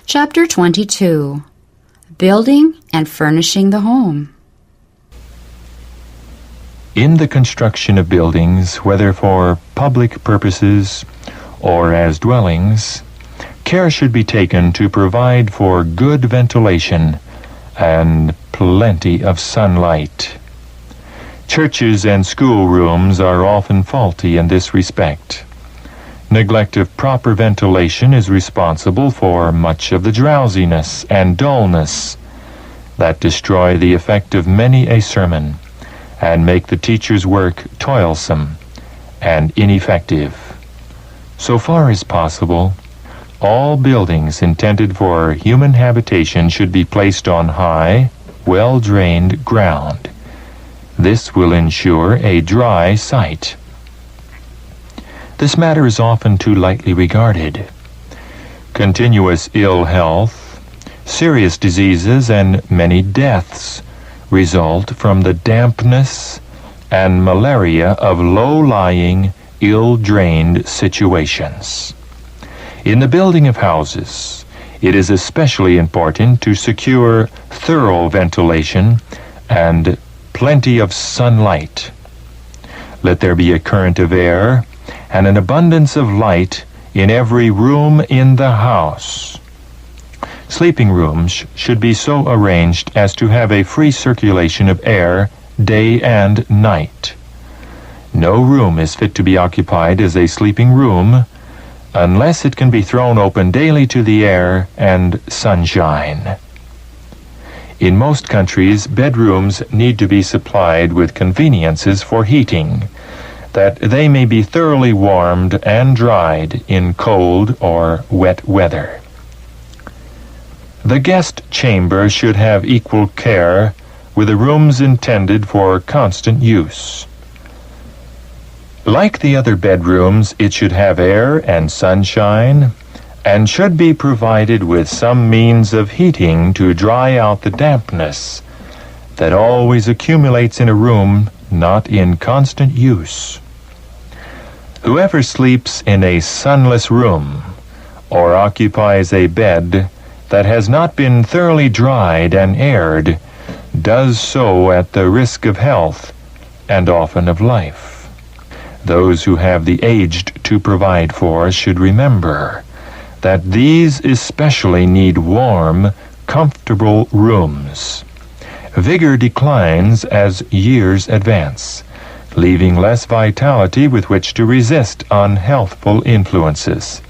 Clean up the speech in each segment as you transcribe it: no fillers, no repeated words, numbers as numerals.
Chapter 22. Building and Furnishing the Home. In the construction of buildings, whether for public purposes or as dwellings, care should be taken to provide for good ventilation and plenty of sunlight. Churches and schoolrooms are often faulty in this respect. Neglect of proper ventilation is responsible for much of the drowsiness and dullness that destroy the effect of many a sermon and make the teacher's work toilsome and ineffective. So far as possible, all buildings intended for human habitation should be placed on high, well-drained ground. This will ensure a dry site. This matter is often too lightly regarded. Continuous ill health, serious diseases, and many deaths result from the dampness and malaria of low-lying, ill-drained situations. In the building of houses, it is especially important to secure thorough ventilation and plenty of sunlight. Let there be a current of air and an abundance of light in every room in the house. Sleeping rooms should be so arranged as to have a free circulation of air day and night. No room is fit to be occupied as a sleeping room unless it can be thrown open daily to the air and sunshine. In most countries, bedrooms need to be supplied with conveniences for heating, that they may be thoroughly warmed and dried in cold or wet weather. The guest chamber should have equal care with the rooms intended for constant use. Like the other bedrooms, it should have air and sunshine, and should be provided with some means of heating to dry out the dampness that always accumulates in a room not in constant use. Whoever sleeps in a sunless room or occupies a bed that has not been thoroughly dried and aired does so at the risk of health and often of life. Those who have the aged to provide for should remember that these especially need warm, comfortable rooms. Vigor declines as years advance, leaving less vitality with which to resist unhealthful influences.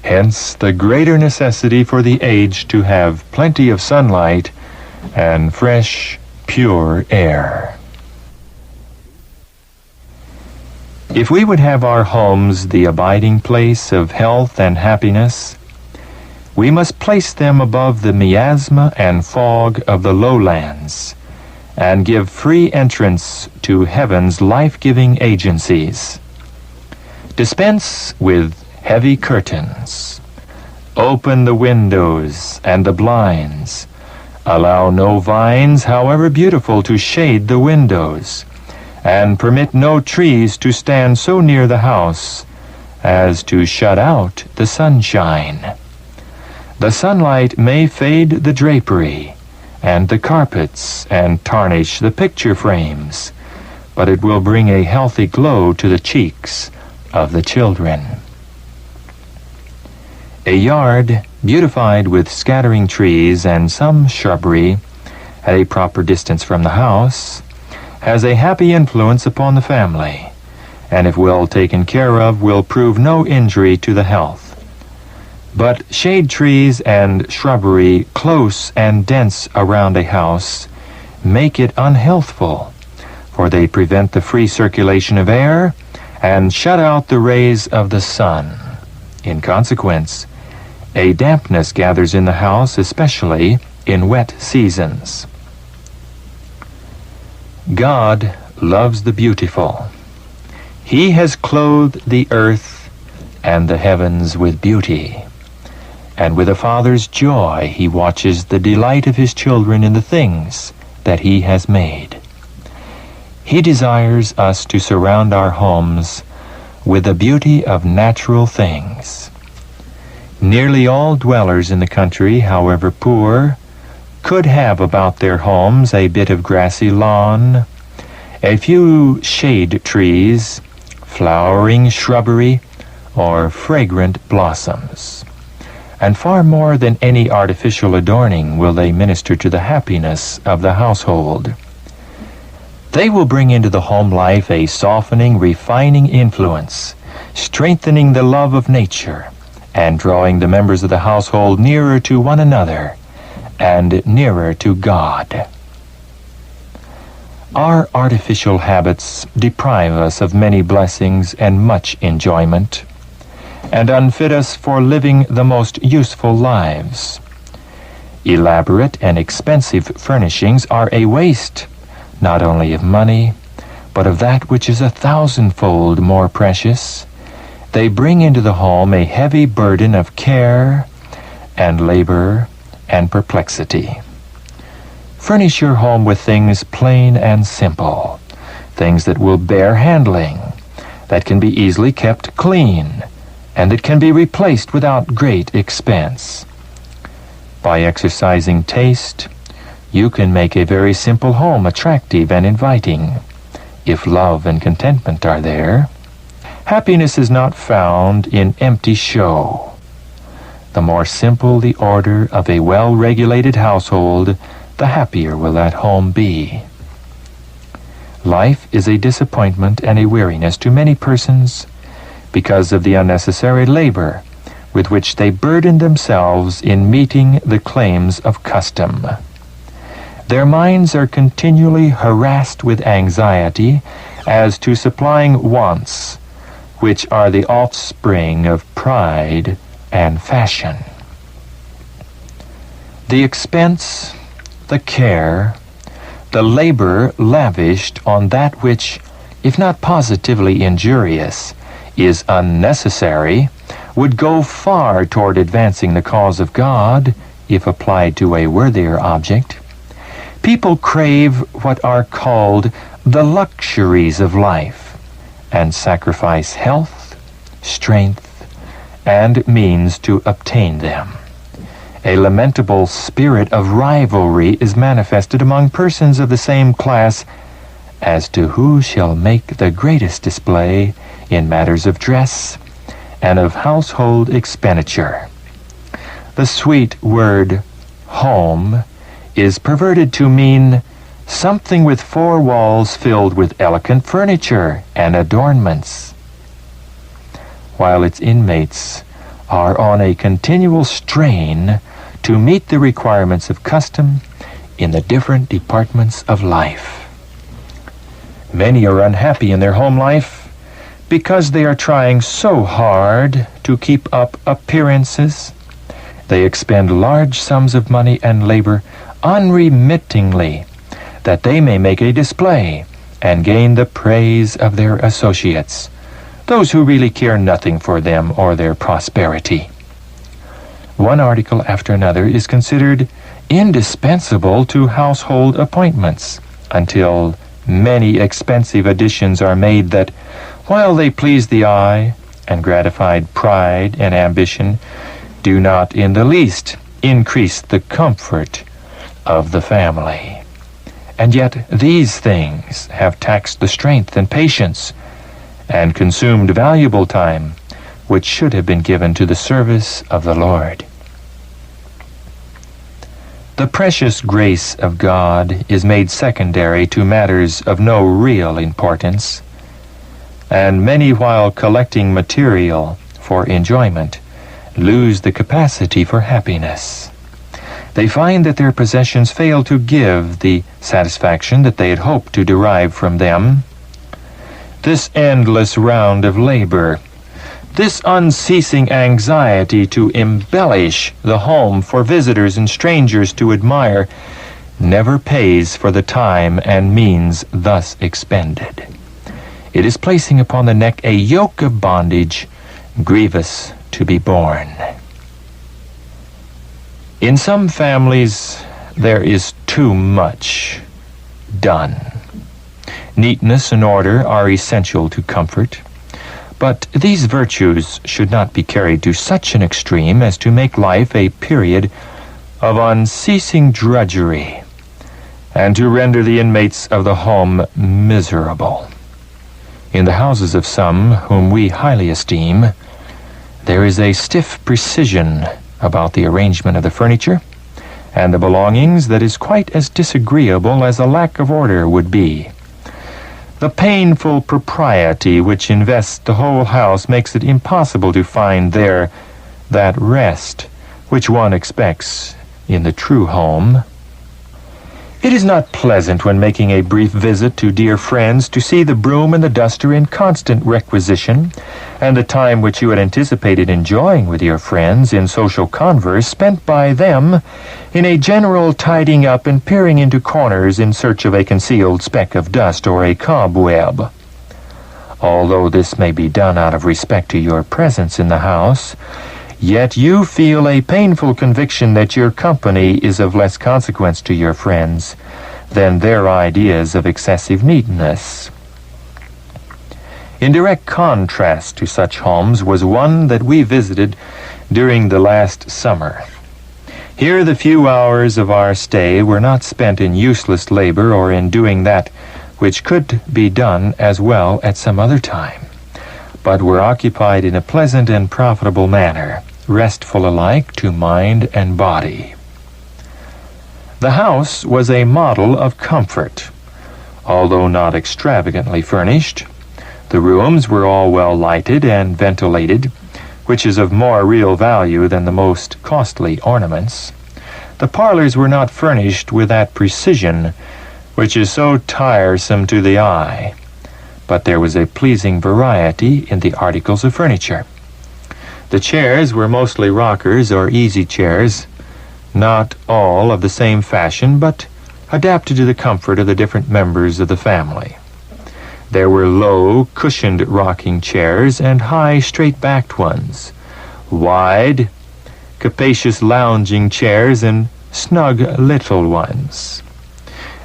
Hence, the greater necessity for the aged to have plenty of sunlight and fresh, pure air. If we would have our homes the abiding place of health and happiness, we must place them above the miasma and fog of the lowlands, and give free entrance to heaven's life-giving agencies. Dispense with heavy curtains. Open the windows and the blinds. Allow no vines, however beautiful, to shade the windows, and permit no trees to stand so near the house as to shut out the sunshine. The sunlight may fade the drapery and the carpets and tarnish the picture frames, but it will bring a healthy glow to the cheeks of the children. A yard beautified with scattering trees and some shrubbery at a proper distance from the house has a happy influence upon the family, and if well taken care of will prove no injury to the health. But shade trees and shrubbery close and dense around a house make it unhealthful, for they prevent the free circulation of air and shut out the rays of the sun. In consequence, a dampness gathers in the house, especially in wet seasons. God loves the beautiful. He has clothed the earth and the heavens with beauty, and with a father's joy he watches the delight of his children in the things that he has made. He desires us to surround our homes with the beauty of natural things. Nearly all dwellers in the country, however poor, could have about their homes a bit of grassy lawn, a few shade trees, flowering shrubbery, or fragrant blossoms. And far more than any artificial adorning will they minister to the happiness of the household. They will bring into the home life a softening, refining influence, strengthening the love of nature, and drawing the members of the household nearer to one another and nearer to God. Our artificial habits deprive us of many blessings and much enjoyment, and unfit us for living the most useful lives. Elaborate and expensive furnishings are a waste, not only of money, but of that which is 1,000-fold more precious. They bring into the home a heavy burden of care and labor and perplexity. Furnish your home with things plain and simple, things that will bear handling, that can be easily kept clean, and that can be replaced without great expense. By exercising taste, you can make a very simple home attractive and inviting, if love and contentment are there. Happiness is not found in empty show. The more simple the order of a well-regulated household, the happier will that home be. Life is a disappointment and a weariness to many persons because of the unnecessary labor with which they burden themselves in meeting the claims of custom. Their minds are continually harassed with anxiety as to supplying wants, which are the offspring of pride and fashion. The expense, the care, the labor lavished on that which, if not positively injurious, is unnecessary, would go far toward advancing the cause of God if applied to a worthier object. People crave what are called the luxuries of life, and sacrifice health, strength, and means to obtain them. A lamentable spirit of rivalry is manifested among persons of the same class as to who shall make the greatest display in matters of dress and of household expenditure. The sweet word home is perverted to mean something with four walls filled with elegant furniture and adornments, while its inmates are on a continual strain to meet the requirements of custom in the different departments of life. Many are unhappy in their home life because they are trying so hard to keep up appearances. They expend large sums of money and labor unremittingly that they may make a display and gain the praise of their associates, those who really care nothing for them or their prosperity. One article after another is considered indispensable to household appointments until many expensive additions are made that, while they please the eye and gratify pride and ambition, do not in the least increase the comfort of the family. And yet these things have taxed the strength and patience and consumed valuable time which should have been given to the service of the Lord. The precious grace of God is made secondary to matters of no real importance, and many, while collecting material for enjoyment, lose the capacity for happiness. They find that their possessions fail to give the satisfaction that they had hoped to derive from them. This endless round of labor, this unceasing anxiety to embellish the home for visitors and strangers to admire, never pays for the time and means thus expended. It is placing upon the neck a yoke of bondage, grievous to be borne. In some families, there is too much done. Neatness and order are essential to comfort, But these virtues should not be carried to such an extreme as to make life a period of unceasing drudgery, and to render the inmates of the home miserable. In the houses of some whom we highly esteem, there is a stiff precision about the arrangement of the furniture and the belongings that is quite as disagreeable as a lack of order would be. The painful propriety which invests the whole house makes it impossible to find there that rest which one expects in the true home. It is not pleasant when making a brief visit to dear friends to see the broom and the duster in constant requisition, and the time which you had anticipated enjoying with your friends in social converse spent by them in a general tidying up and peering into corners in search of a concealed speck of dust or a cobweb. Although this may be done out of respect to your presence in the house, yet you feel a painful conviction that your company is of less consequence to your friends than their ideas of excessive neatness. In direct contrast to such homes was one that we visited during the last summer. Here the few hours of our stay were not spent in useless labor or in doing that which could be done as well at some other time, but were occupied in a pleasant and profitable manner, restful alike to mind and body. The house was a model of comfort, although not extravagantly furnished. The rooms were all well lighted and ventilated, which is of more real value than the most costly ornaments. The parlors were not furnished with that precision which is so tiresome to the eye, but there was a pleasing variety in the articles of furniture. The chairs were mostly rockers or easy chairs, not all of the same fashion, but adapted to the comfort of the different members of the family. There were low, cushioned rocking chairs and high, straight-backed ones, wide, capacious lounging chairs and snug little ones.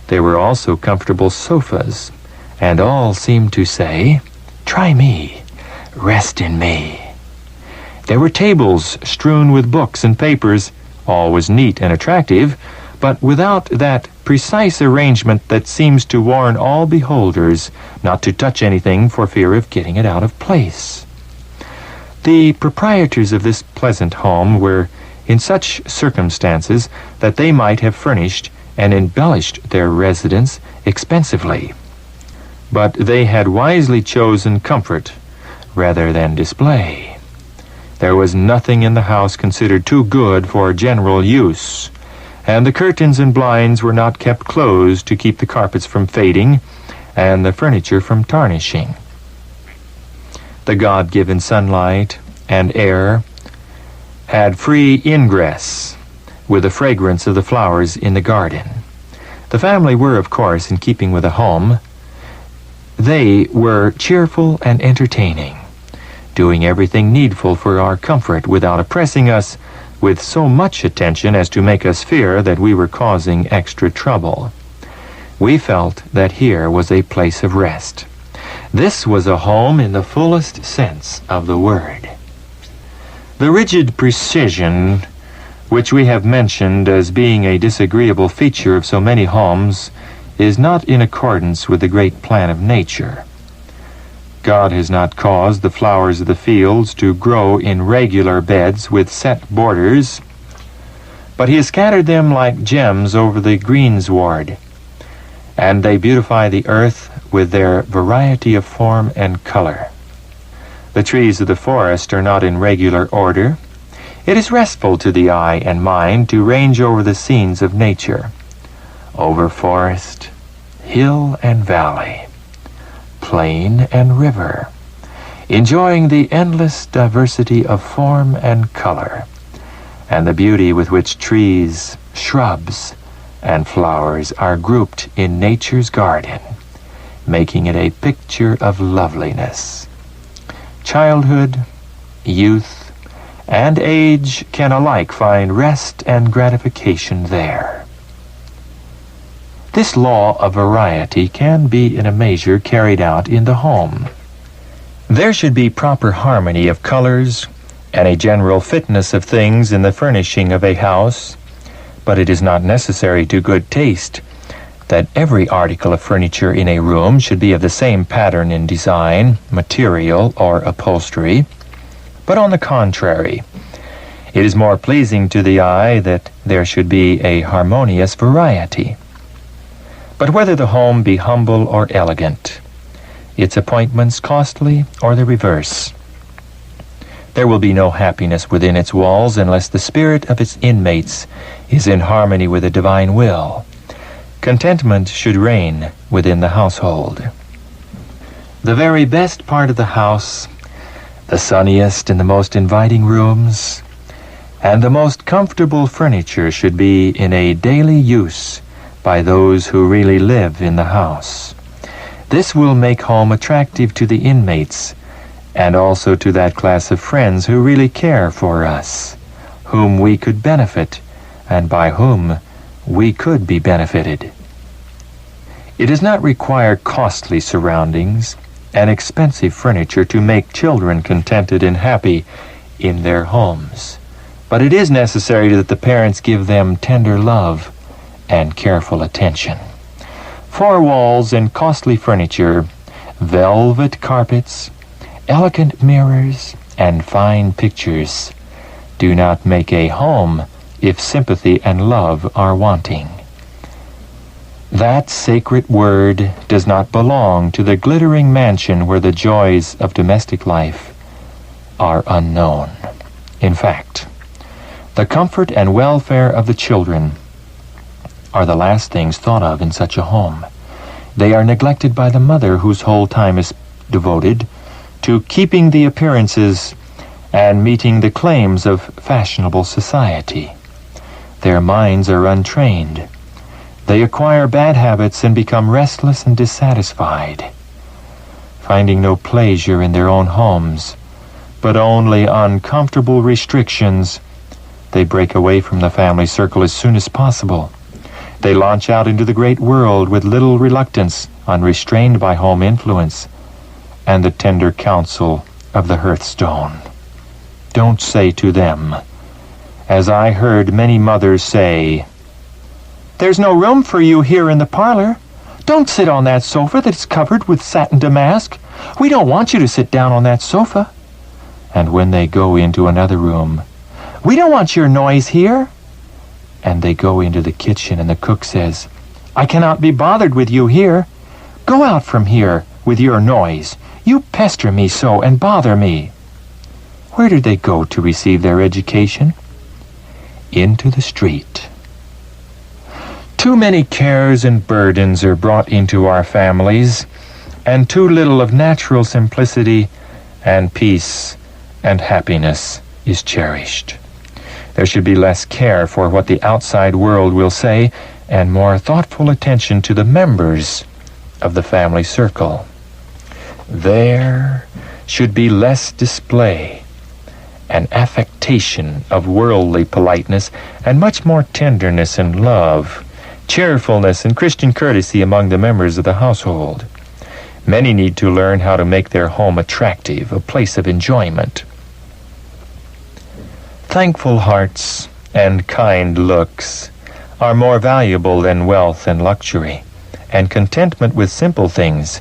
There were also comfortable sofas, and all seemed to say, "Try me, rest in me." There were tables strewn with books and papers, always neat and attractive, but without that precise arrangement that seems to warn all beholders not to touch anything for fear of getting it out of place. The proprietors of this pleasant home were in such circumstances that they might have furnished and embellished their residence expensively, but they had wisely chosen comfort rather than display. There was nothing in the house considered too good for general use, and the curtains and blinds were not kept closed to keep the carpets from fading and the furniture from tarnishing. The God-given sunlight and air had free ingress with the fragrance of the flowers in the garden. The family were, of course, in keeping with the home. They were cheerful and entertaining, doing everything needful for our comfort without oppressing us with so much attention as to make us fear that we were causing extra trouble. We felt that here was a place of rest. This was a home in the fullest sense of the word. The rigid precision which we have mentioned as being a disagreeable feature of so many homes is not in accordance with the great plan of nature. God has not caused the flowers of the fields to grow in regular beds with set borders, but he has scattered them like gems over the greensward, and they beautify the earth with their variety of form and color. The trees of the forest are not in regular order. It is restful to the eye and mind to range over the scenes of nature, over forest, hill and valley, plain and river, enjoying the endless diversity of form and color, and the beauty with which trees, shrubs, and flowers are grouped in nature's garden, making it a picture of loveliness. Childhood, youth, and age can alike find rest and gratification there. This law of variety can be in a measure carried out in the home. There should be proper harmony of colors and a general fitness of things in the furnishing of a house, but it is not necessary to good taste that every article of furniture in a room should be of the same pattern in design, material, or upholstery, but on the contrary, it is more pleasing to the eye that there should be a harmonious variety. But whether the home be humble or elegant, its appointments costly or the reverse, there will be no happiness within its walls unless the spirit of its inmates is in harmony with the divine will. Contentment should reign within the household. The very best part of the house, the sunniest and the most inviting rooms, and the most comfortable furniture should be in a daily use by those who really live in the house. This will make home attractive to the inmates and also to that class of friends who really care for us, whom we could benefit, and by whom we could be benefited. It does not require costly surroundings and expensive furniture to make children contented and happy in their homes, but it is necessary that the parents give them tender love and careful attention. Four walls and costly furniture, velvet carpets, elegant mirrors, and fine pictures do not make a home if sympathy and love are wanting. That sacred word does not belong to the glittering mansion where the joys of domestic life are unknown. In fact, the comfort and welfare of the children are the last things thought of in such a home. They are neglected by the mother, whose whole time is devoted to keeping the appearances and meeting the claims of fashionable society. Their minds are untrained. They acquire bad habits and become restless and dissatisfied, finding no pleasure in their own homes, but only uncomfortable restrictions. They break away from the family circle as soon as possible. They launch out into the great world with little reluctance, unrestrained by home influence and the tender counsel of the hearthstone. Don't say to them, as I heard many mothers say, "There's no room for you here in the parlor. Don't sit on that sofa that's covered with satin damask. We don't want you to sit down on that sofa." And when they go into another room, "We don't want your noise here." And they go into the kitchen and the cook says, "I cannot be bothered with you here. Go out from here with your noise. You pester me so and bother me." Where did they go to receive their education? Into the street. Too many cares and burdens are brought into our families, and too little of natural simplicity and peace and happiness is cherished. There should be less care for what the outside world will say and more thoughtful attention to the members of the family circle. There should be less display and affectation of worldly politeness and much more tenderness and love, cheerfulness and Christian courtesy among the members of the household. Many need to learn how to make their home attractive, a place of enjoyment. Thankful hearts and kind looks are more valuable than wealth and luxury, and contentment with simple things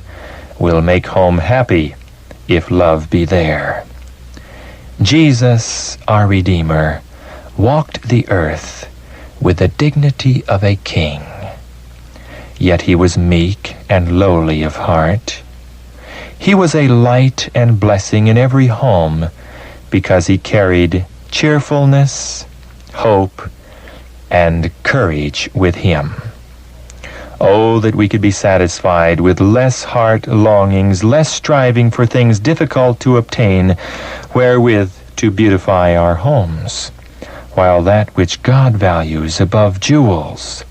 will make home happy if love be there. Jesus, our Redeemer, walked the earth with the dignity of a king. Yet he was meek and lowly of heart. He was a light and blessing in every home because he carried cheerfulness, hope, and courage with him. Oh, that we could be satisfied with less heart longings, less striving for things difficult to obtain, wherewith to beautify our homes, while that which God values above jewels,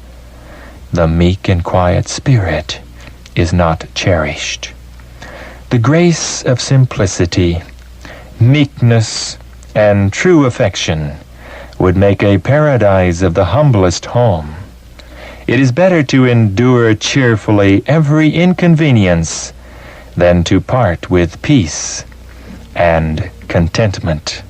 the meek and quiet spirit, is not cherished. The grace of simplicity, meekness, and true affection would make a paradise of the humblest home. It is better to endure cheerfully every inconvenience than to part with peace and contentment.